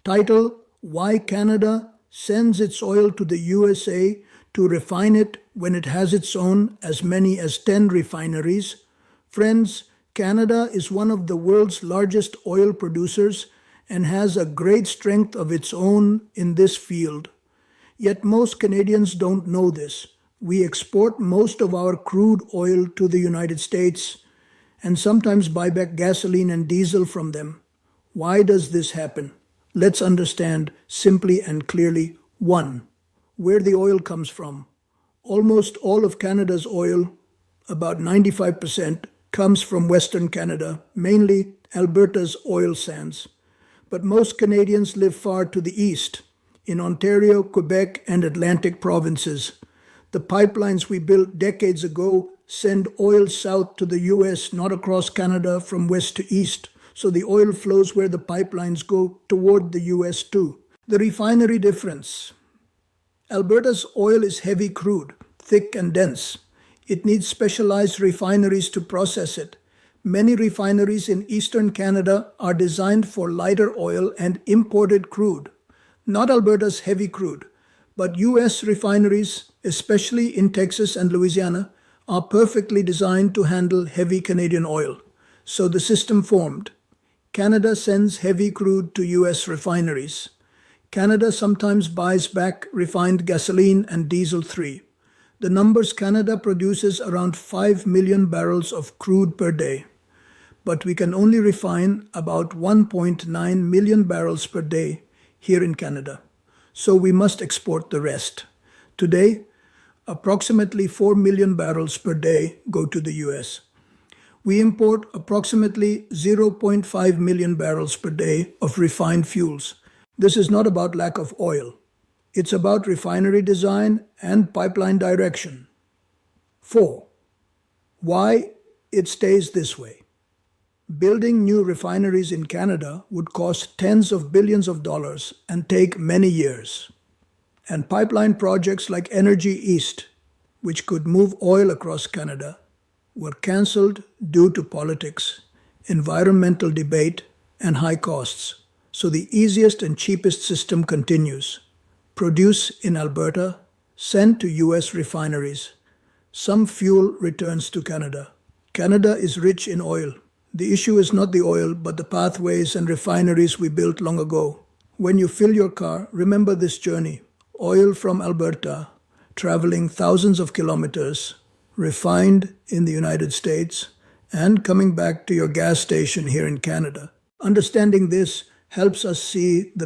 Title: Why Canada Sends Its Oil to the USA to Refine It When It Has Its Own as Many as 10 Refineries. Friends, Canada is one of the world's largest oil producers and has a great strength of its own in this field. Yet most Canadians don't know this. We export most of our crude oil to the United States and sometimes buy back gasoline and diesel from them. Why does this happen? Let's understand simply and clearly. 1. Where the oil comes from. Almost all of Canada's oil, about 95%, comes from Western Canada, mainly Alberta's oil sands. But most Canadians live far to the east, in Ontario, Quebec, and Atlantic provinces. The pipelines we built decades ago send oil south to the US, not across Canada from west to east, so the oil flows where the pipelines go toward the US too. The refinery difference. Alberta's oil is heavy crude, thick and dense. It needs specialized refineries to process it. Many refineries in eastern Canada are designed for lighter oil and imported crude, not Alberta's heavy crude, but US refineries, especially in Texas and Louisiana, are perfectly designed to handle heavy Canadian oil. So the system formed. Canada sends heavy crude to US refineries. Canada sometimes buys back refined gasoline and diesel 3. The numbers: Canada produces around 5 million barrels of crude per day, but we can only refine about 1.9 million barrels per day here in Canada. So we must export the rest. Today, approximately 4 million barrels per day go to the US. We import approximately 0.5 million barrels per day of refined fuels. This is not about lack of oil. It's about refinery design and pipeline direction. 4. Why it stays this way. Building new refineries in Canada would cost tens of billions of dollars and take many years. And pipeline projects like Energy East, which could move oil across Canada, were cancelled due to politics, environmental debate, and high costs. So the easiest and cheapest system continues. Produce in Alberta, send to US refineries. Some fuel returns to Canada. Canada is rich in oil. The issue is not the oil, but the pathways and refineries we built long ago. When you fill your car, remember this journey. Oil from Alberta, traveling thousands of kilometers, refined in the United States, and coming back to your gas station here in Canada. Understanding this helps us see the